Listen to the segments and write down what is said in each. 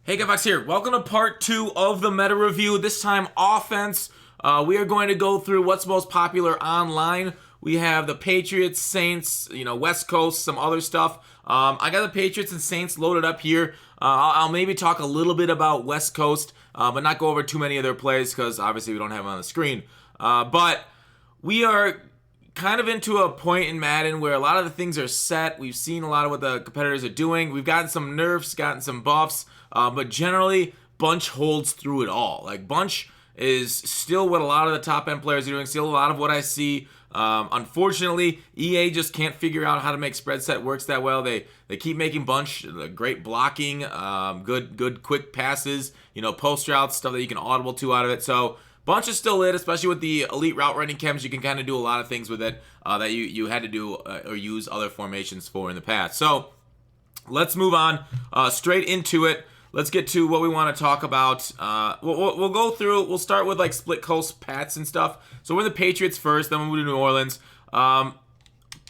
Hey guys, here. Welcome to part 2 of the meta review. This time offense. We are going to go through what's most popular online. We have the Patriots, Saints, West Coast, some other stuff. I got the Patriots and Saints loaded up here. I'll maybe talk a little bit about West Coast, but not go over too many of their plays because obviously we don't have them on the screen. But we are kind of into a point in Madden where a lot of the things are set. We've seen a lot of what the competitors are doing. We've gotten some nerfs, gotten some buffs, but generally Bunch holds through it all. Like Bunch is still what a lot of the top end players are doing, still a lot of what I see. Unfortunately, EA just can't figure out how to make spread set works that well. They keep making Bunch great blocking, good quick passes, post routes, stuff that you can audible to out of it. So Bunch is still lit, especially with the elite route running chems. You can kind of do a lot of things with it that you had to do or use other formations for in the past. So let's move on straight into it. Let's get to what we want to talk about. We'll go through. We'll start with like split coast Pats and stuff. So we're the Patriots first, then we'll move to New Orleans.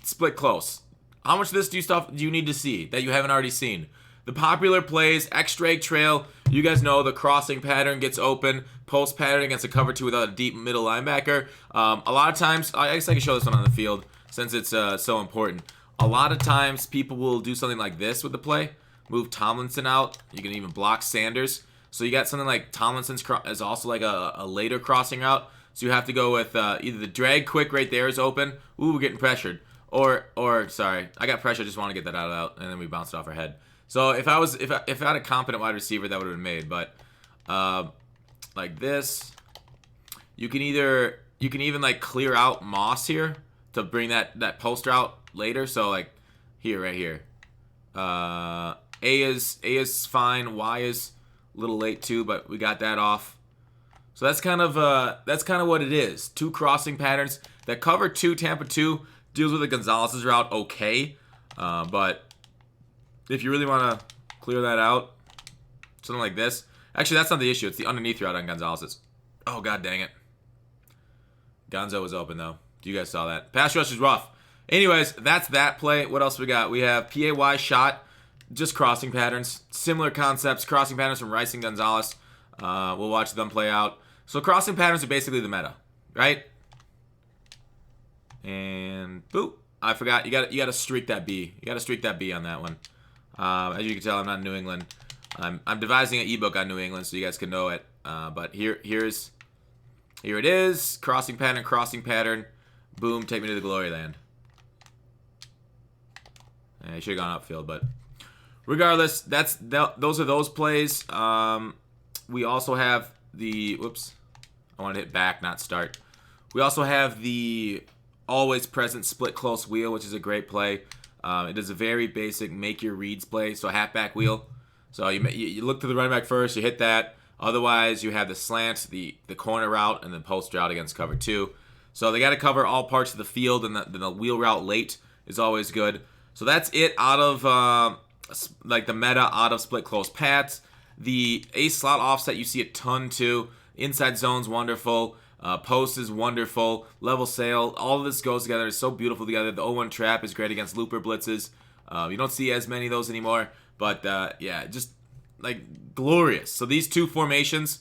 Split close. How much of this do you need to see that you haven't already seen? The popular plays, X-drag trail. You guys know the crossing pattern gets open. Post pattern against a cover 2 without a deep middle linebacker. A lot of times, I guess I can show this one on the field since it's so important. A lot of times, people will do something like this with the play. Move Tomlinson out. You can even block Sanders. So you got something like Tomlinson's is also like a later crossing route. So you have to go with either the drag quick right there is open. Ooh, we're getting pressured. Or sorry, I got pressure. I just want to get that out, and then we bounced it off our head. So if I had a competent wide receiver, that would have been made. But like this, you can even like clear out Moss here to bring that post route later. So like here, right here. A is fine. Y is a little late too, but we got that off. So that's kind of what it is. 2 crossing patterns. That cover 2 Tampa 2 deals with the Gonzalez's route okay, but if you really want to clear that out, something like this. Actually, that's not the issue. It's the underneath route on Gonzalez's. Oh god dang it. Gonzo was open though. You guys saw that. Pass rush is rough. Anyways, that's that play. What else we got? We have PAY shot. Just crossing patterns. Similar concepts. Crossing patterns from Rice and Gonzalez. We'll watch them play out. So crossing patterns are basically the meta, right? And boop. I forgot. You got to streak that B. You got to streak that B on that one. As you can tell, I'm not in New England. I'm devising an ebook on New England so you guys can know it. But here it is. Crossing pattern. Boom. Take me to the glory land. I should have gone upfield, but regardless, those are those plays. We also have the whoops. I wanted to hit back, not start. We also have the always present split close wheel, which is a great play. It is a very basic make your reads play. So a halfback wheel. So you look to the running back first, you hit that. Otherwise, you have the slant, the corner route, and the post route against cover 2. So they got to cover all parts of the field, and the wheel route late is always good. So that's it out of like the meta out of split close Pats. The ace slot offset you see a ton too. Inside zone's wonderful. Post is wonderful. Level sail. All of this goes together. It's so beautiful together. The 0-1 trap is great against looper blitzes. You don't see as many of those anymore. But yeah, just like glorious. So these 2 formations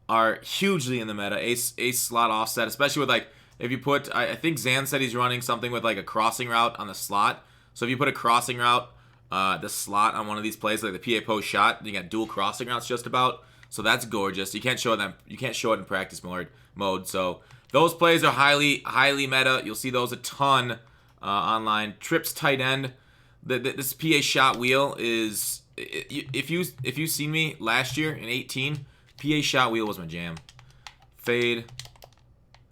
are hugely in the meta. Ace slot offset, especially with like if you put, I think Zan said he's running something with like a crossing route on the slot. So if you put a crossing route, the slot on one of these plays, like the PA post shot, you got dual crossing routes just about. So that's gorgeous. You can't show them. You can't show it in practice mode. So those plays are highly meta. You'll see those a ton online. Trips tight end. This PA shot wheel is if you seen me last year in 18, PA shot wheel was my jam. Fade.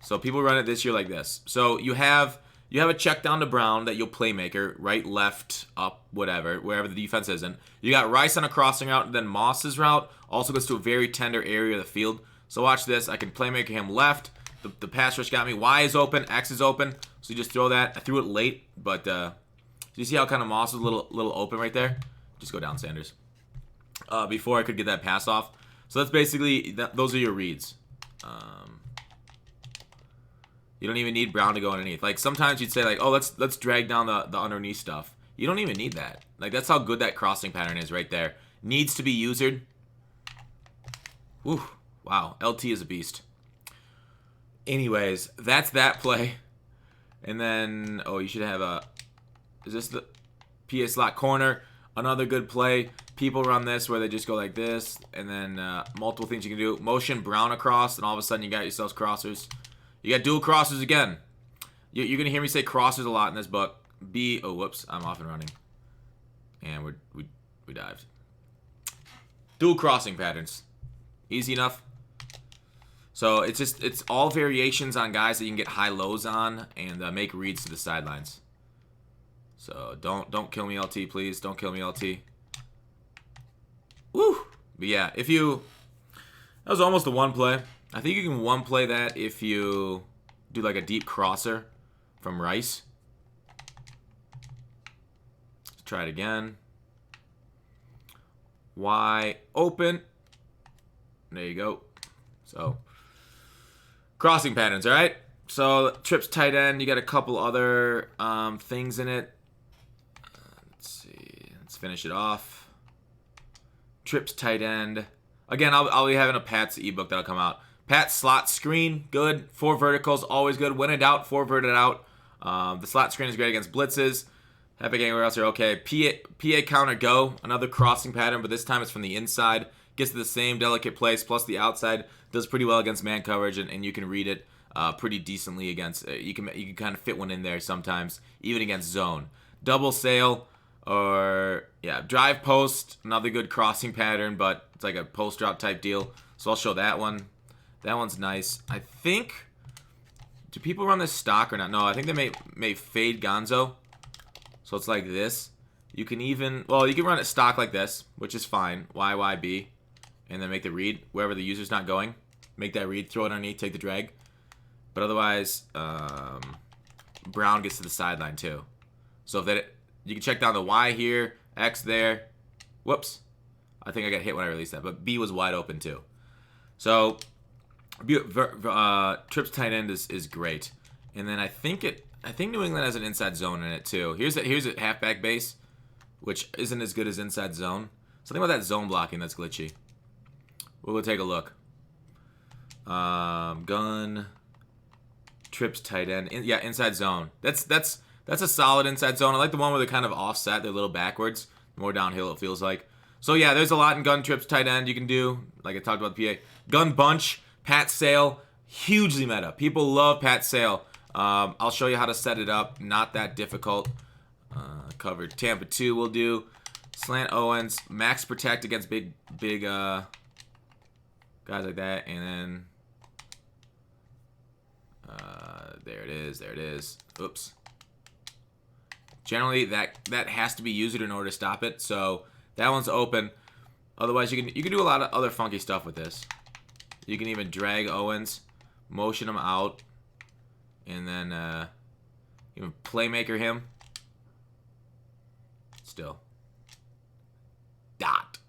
So people run it this year like this. So you have a check down to Brown that you'll playmaker, right, left, up, whatever, wherever the defense isn't. You got Rice on a crossing route, and then Moss's route also goes to a very tender area of the field. So watch this. I can playmaker him left. The pass rush got me. Y is open. X is open. So you just throw that. I threw it late, but do you see how kind of Moss was a little open right there? Just go down, Sanders. Before I could get that pass off. So that's basically, those are your reads. You don't even need Brown to go underneath. Like sometimes you'd say like, oh, let's drag down the underneath stuff. You don't even need that. Like that's how good that crossing pattern is right there. Needs to be usered. Whew. Wow, LT is a beast. Anyways, that's that play. And then, oh, you should have a... Is this the PA slot corner? Another good play. People run this where they just go like this. And then multiple things you can do. Motion brown across, and all of a sudden you got yourselves crossers. You got dual crossers again. You're going to hear me say crossers a lot in this book. Oh, whoops. I'm off and running. And we dived. Dual crossing patterns. Easy enough. So it's all variations on guys that you can get high lows on and make reads to the sidelines. So don't kill me, LT, please. Don't kill me, LT. Woo! But yeah, that was almost a one play. I think you can one play that if you do like a deep crosser from Rice. Let's try it again. Y open. There you go. So crossing patterns, all right? So trips tight end, you got a couple other things in it. Let's see. Let's finish it off. Trips tight end. Again, I'll be having a Pat's ebook that'll come out. Pat's slot screen, good. 4 verticals, always good. When in doubt, 4 verted out. The slot screen is great against blitzes. Epic anywhere else are okay. PA counter go, another crossing pattern, but this time it's from the inside. Gets to the same delicate place, plus the outside does pretty well against man coverage, and you can read it pretty decently against. You can kind of fit one in there sometimes, even against zone. Double sail, or yeah, drive post, another good crossing pattern, but it's like a post drop type deal. So I'll show that one. That one's nice. I think. Do people run this stock or not? No, I think they may fade Gonzo. So it's like this. You can even, well, you can run it stock like this, which is fine. YYB. And then make the read wherever the user's not going. Make that read, throw it underneath, take the drag. But otherwise, Brown gets to the sideline too. So if that, you can check down the Y here, X there. Whoops. I think I got hit when I released that, but B was wide open too. So trips tight end is great. And then I think New England has an inside zone in it too. Here's a halfback base, which isn't as good as inside zone. Something about that zone blocking that's glitchy. We'll go take a look. Gun, trips tight end. Yeah, inside zone. That's a solid inside zone. I like the one where they're kind of offset. They're a little backwards. More downhill it feels like. So yeah, there's a lot in gun, trips tight end you can do. Like I talked about the PA. Gun bunch, Pat Sale, hugely meta. People love Pat Sale. I'll show you how to set it up. Not that difficult. Covered Tampa 2 will do. Slant Owens, max protect against big guys like that, and then there it is. Oops. Generally, that has to be used in order to stop it. So that one's open. Otherwise, you can do a lot of other funky stuff with this. You can even drag Owens, motion him out, and then even playmaker him. Still. Dot.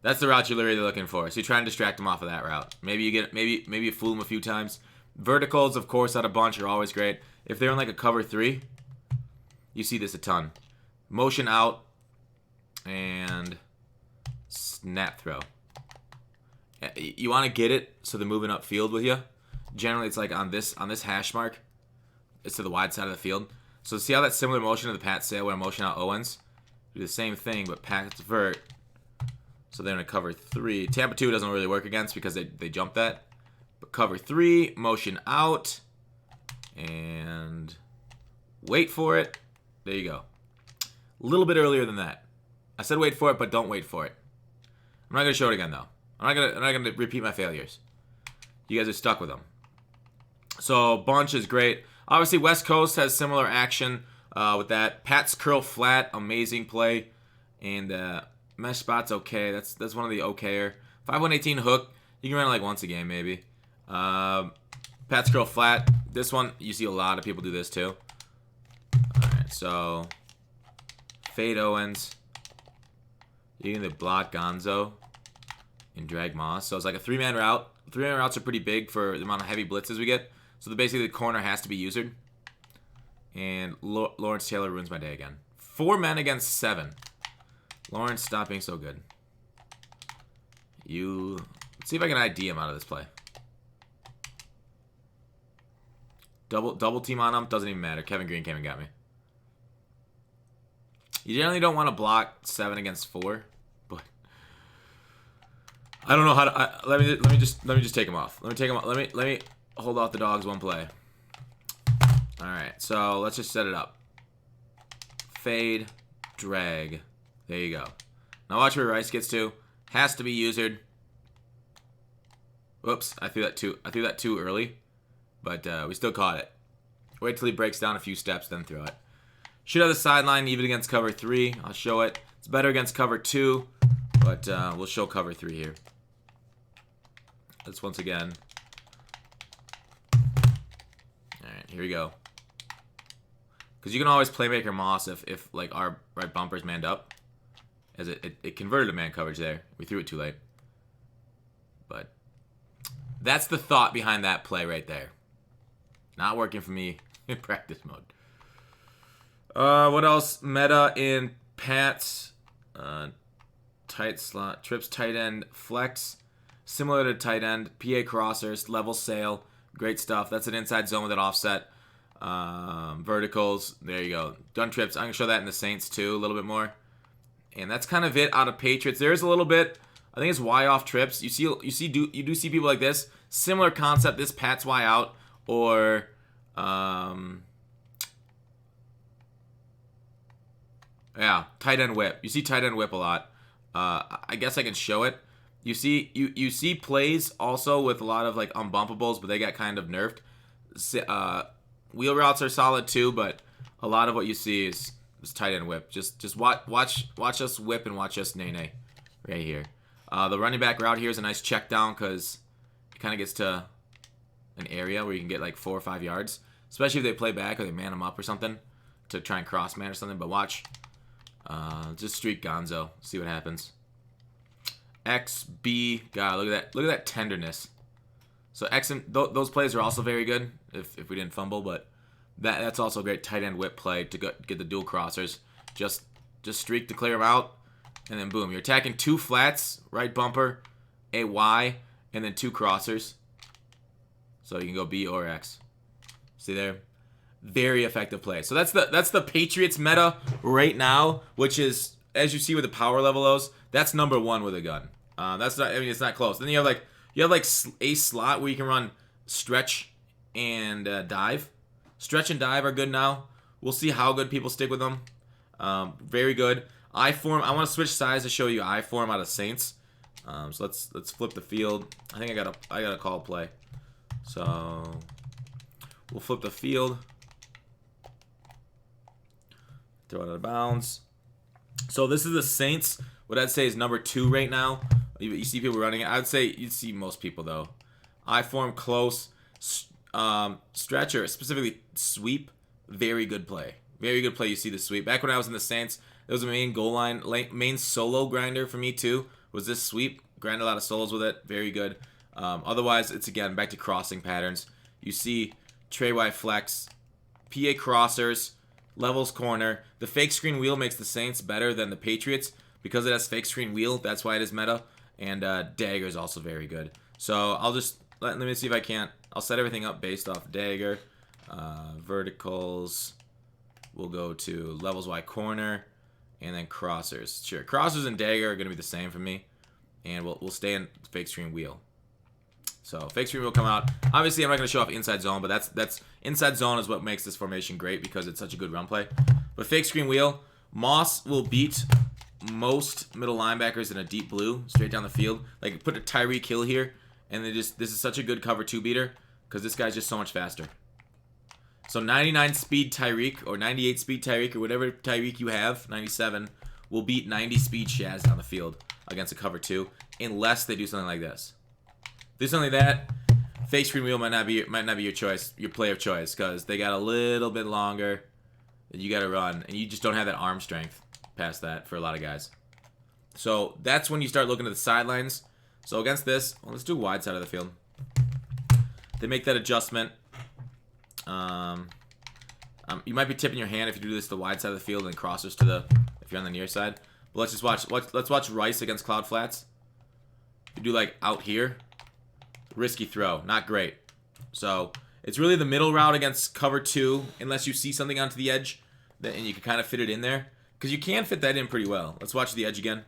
That's the route you're literally looking for. So you try and distract them off of that route. Maybe you fool them a few times. Verticals, of course, out of bunch are always great. If they're in like a cover 3, you see this a ton. Motion out and snap throw. You want to get it so they're moving upfield with you. Generally, it's like on this hash mark. It's to the wide side of the field. So see how that similar motion to the Pat Sale where I motion out Owens? Do the same thing, but Pat's vert. So they're in a cover 3. Tampa 2 doesn't really work against because they jump that. But cover 3, motion out, and wait for it. There you go. A little bit earlier than that. I said wait for it, but don't wait for it. I'm not going to show it again, though. I'm not gonna repeat my failures. You guys are stuck with them. So bunch is great. Obviously, West Coast has similar action with that. Pat's curl flat, amazing play. And mesh spot's okay. That's one of the okayer. 5-1-18 hook. You can run it like once a game, maybe. Pat's curl flat. This one, you see a lot of people do this too. Alright, so fade Owens. You can either block Gonzo and drag Moss. So it's like a 3-man route. 3-man routes are pretty big for the amount of heavy blitzes we get. So basically the corner has to be usered. And Lawrence Taylor ruins my day again. 4 men against 7. Lawrence, stop being so good. You Let's see if I can ID him out of this play. Double team on him. Doesn't even matter. Kevin Green came and got me. You generally don't want to block 7 against 4, but I don't know how to. Let me just take him off. Let me take him off. Let me hold off the dogs one play. All right, so let's just set it up. Fade, drag. There you go. Now watch where Rice gets to. Has to be usered. Whoops, I threw that too early, but we still caught it. Wait till he breaks down a few steps, then throw it. Should have the sideline even against cover 3. I'll show it. It's better against cover 2, but we'll show cover 3 here. Let's once again. All right, here we go. Because you can always playmaker Moss if like our right bumper's manned up, as it converted to man coverage there. We threw it too late, but that's the thought behind that play right there. Not working for me in practice mode. What else? Meta in Pats. Tight slot. Trips tight end. Flex. Similar to tight end. PA crossers. Level sail. Great stuff. That's an inside zone with an offset. Verticals. There you go. Gun trips. I'm going to show that in the Saints too a little bit more. And that's kind of it out of Patriots. There's a little bit. I think it's Y off trips. You do see people like this. Similar concept. This Pats Y out. Or yeah, tight end whip. You see tight end whip a lot. I guess I can show it. You see plays also with a lot of like unbumpables, but they got kind of nerfed. Wheel routes are solid too, but a lot of what you see is tight end whip. Just watch us whip and watch us nay right here. The running back route here is a nice check down because it kind of gets to an area where you can get like 4 or 5 yards, especially if they play back or they man them up or something to try and cross man or something. But watch, just streak Gonzo, see what happens. XB, God, look at that tenderness. So X and those plays are also very good if we didn't fumble, but that's also a great tight end whip play to get the dual crossers. Just streak to clear them out, and then boom, you're attacking 2 flats, right bumper, a Y, and then 2 crossers. So you can go B or X. See there? Very effective play. So that's the Patriots meta right now, which is, as you see with the power level those, that's number 1 with a gun. That's not. I mean, it's not close. Then you have like a slot where you can run stretch and dive. Stretch and dive are good now. We'll see how good people stick with them. Very good. I form. I want to switch sides to show you I form out of Saints. So let's flip the field. I think I got a call play. So we'll flip the field. Throw it out of bounds. So this is the Saints. What I'd say is number 2 right now. You see people running it. I'd say you'd see most people though. I form close, stretcher, specifically sweep. Very good play. Very good play. You see the sweep. Back when I was in the Saints, there was a main goal line, main solo grinder for me too. Was this sweep? Grind a lot of solos with it. Very good. Otherwise, it's again back to crossing patterns. You see Trey Y flex, PA crossers, levels corner. The fake screen wheel makes the Saints better than the Patriots because it has fake screen wheel. That's why it is meta. And Dagger is also very good. So I'll just let me see if I can't. I'll set everything up based off Dagger. Verticals. We'll go to levels Y corner, and then crossers. Sure, crossers and Dagger are going to be the same for me, and we'll stay in fake screen wheel. So fake screen will come out. Obviously, I'm not going to show off inside zone, but that's inside zone is what makes this formation great because it's such a good run play. But fake screen wheel, Moss will beat most middle linebackers in a deep blue straight down the field. Like put a Tyreek Hill here, and this is such a good cover 2 beater because this guy's just so much faster. So 99 speed Tyreek or 98 speed Tyreek or whatever Tyreek you have, 97 will beat 90 speed Shaz down the field against a cover 2 unless they do something like this. Do something like that, fake screen wheel might not be your choice, your play of choice, because they got a little bit longer that you got to run, and you just don't have that arm strength past that for a lot of guys. So that's when you start looking at the sidelines. So against this, well, let's do wide side of the field. They make that adjustment. You might be tipping your hand if you do this to the wide side of the field and crossers to the if you're on the near side. But let's just watch. Let's watch Rice against Cloud Flats. You do like out here. Risky throw. Not great. So it's really the middle route against cover 2, unless you see something onto the edge, and you can kind of fit it in there. Because you can fit that in pretty well. Let's watch the edge again.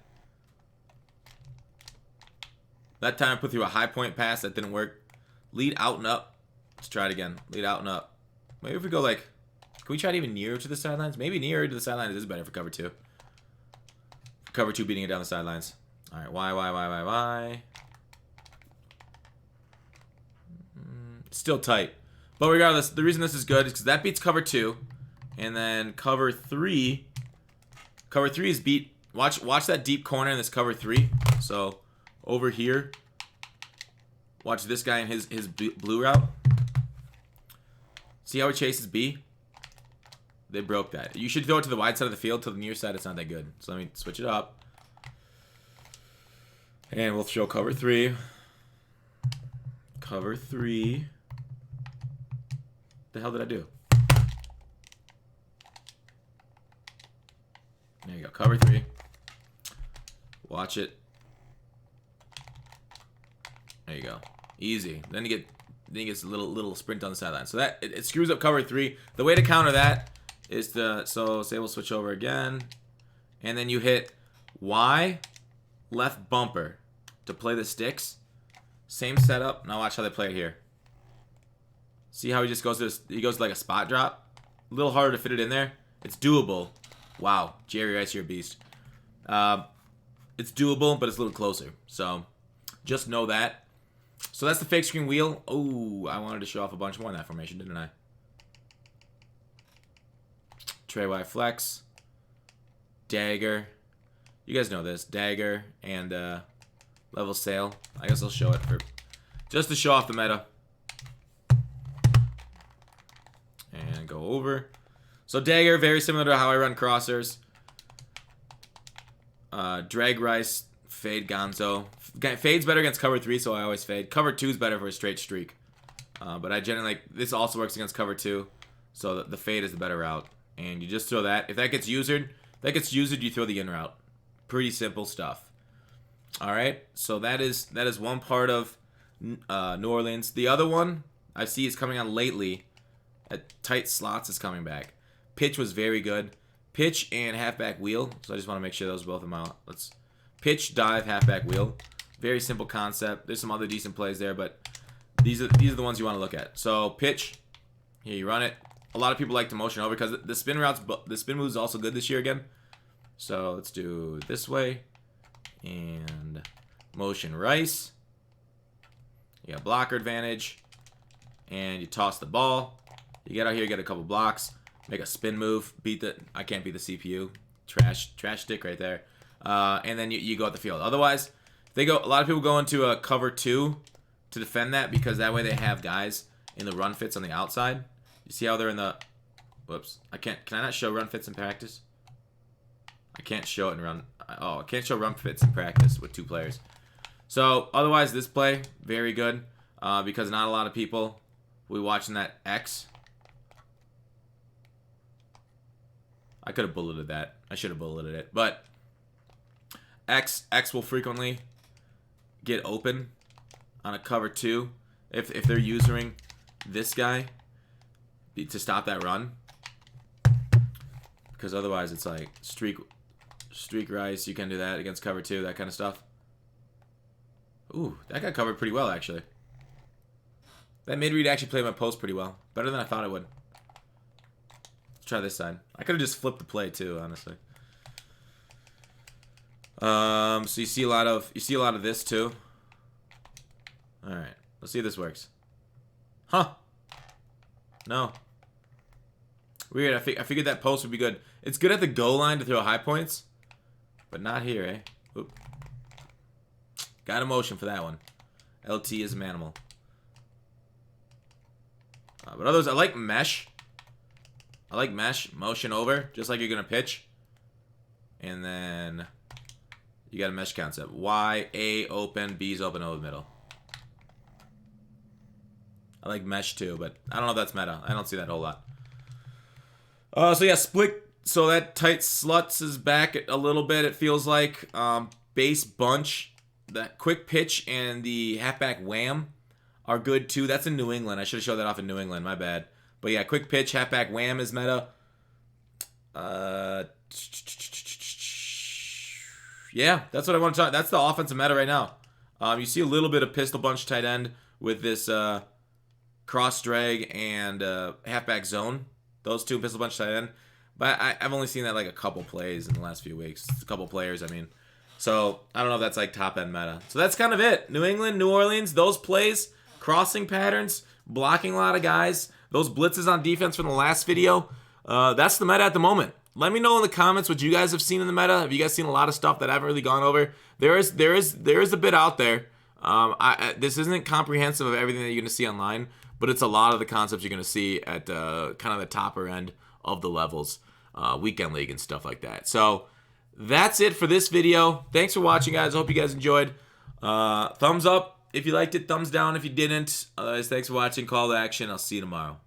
That time I put through a high point pass. That didn't work. Lead out and up. Let's try it again. Lead out and up. Maybe if we go like... Can we try it even nearer to the sidelines? Maybe nearer to the sidelines is better for cover 2. For cover 2 beating it down the sidelines. Alright, why? Still tight. But regardless, the reason this is good is because that beats cover 2. And then cover 3... Cover 3 is beat... Watch that deep corner in this cover 3. So, over here. Watch this guy in his blue route. See how he chases B? They broke that. You should throw it to the wide side of the field. To the near side, it's not that good. So let me switch it up. And we'll show cover 3. Cover 3. The hell did I do? There you go. Cover 3. Watch it. There you go. Easy. Then he gets a little sprint on the sideline. So that it screws up cover 3. The way to counter that is to, so say we'll switch over again, and then you hit Y left bumper to play the sticks. Same setup. Now watch how they play it here. See how he just goes to he goes to like a spot drop. A little harder to fit it in there. It's doable. Wow, Jerry Rice, you're a beast. It's doable, but it's a little closer. So just know that. So that's the fake screen wheel. Oh, I wanted to show off a bunch more in that formation, didn't I? Trey Y flex. Dagger. You guys know this. Dagger and level sail. I guess I'll show it for just to show off the meta. And go over. So Dagger, very similar to how I run crossers. Drag Rice, fade Gonzo. Fade's better against cover 3, so I always fade. Cover 2 is better for a straight streak. But I generally, this also works against cover 2. So the fade is the better route. And you just throw that. If that gets used, you throw the in route. Pretty simple stuff. Alright, so that is one part of New Orleans. The other one I see is coming on lately. At tight slots is coming back. Pitch was very good. Pitch and halfback wheel. So I just want to make sure those both of them out. Let's pitch, dive, halfback wheel. Very simple concept. There's some other decent plays there, but these are the ones you want to look at. So pitch. Here you run it. A lot of people like to motion over because the spin move is also good this year again. So let's do this way and motion Rice. You got blocker advantage, and you toss the ball. You get out here, get a couple blocks, make a spin move, I can't beat the CPU, trash stick right there, and then you go at the field. Otherwise, a lot of people go into a cover 2 to defend that because that way they have guys in the run fits on the outside. You see how they're in the, whoops, can I not show run fits in practice? I can't show it in run, I can't show run fits in practice with 2 players. So otherwise, this play very good because not a lot of people will be watching that X. I could have bulleted that. I should have bulleted it. But X will frequently get open on a cover 2 if they're using this guy to stop that run. Because otherwise it's like streak Rice. You can do that against cover 2, that kind of stuff. Ooh, that got covered pretty well actually. That mid-read actually played my post pretty well. Better than I thought it would. Let's try this side. I could have just flipped the play too, honestly. So you see a lot of this too. All right, let's see if this works. Huh? No. Weird. I figured that post would be good. It's good at the goal line to throw high points, but not here, eh? Oop. Got a motion for that one. LT is a manimal. But others, I like mesh. I like mesh, motion over, just like you're going to pitch. And then you got a mesh concept. Y, A open, B's open over the middle. I like mesh too, but I don't know if that's meta. I don't see that a whole lot. So yeah, split. So that tight sluts is back a little bit, it feels like. Base bunch. that quick pitch and the halfback wham are good too. That's in New England. I should have showed that off in New England. My bad. But yeah, quick pitch, halfback wham is meta. Yeah, that's what I want to talk. That's the offensive meta right now. You see a little bit of pistol bunch tight end with this cross drag and halfback zone. Those two pistol bunch tight end. But I've only seen that like a couple plays in the last few weeks. A couple players, I mean. So I don't know if that's like top end meta. So that's kind of it. New England, New Orleans, those plays, crossing patterns, blocking a lot of guys, those blitzes on defense from the last video. That's the meta at the moment. Let me know in the comments what you guys have seen in the meta. Have you guys seen a lot of stuff that I haven't really gone over? There is a bit out there. This isn't comprehensive of everything that you're going to see online, but it's a lot of the concepts you're going to see at kind of the topper end of the levels, weekend league and stuff like that. So that's it for this video. Thanks for watching, guys. I hope you guys enjoyed. Thumbs up if you liked it. Thumbs down if you didn't. Thanks for watching. Call to action. I'll see you tomorrow.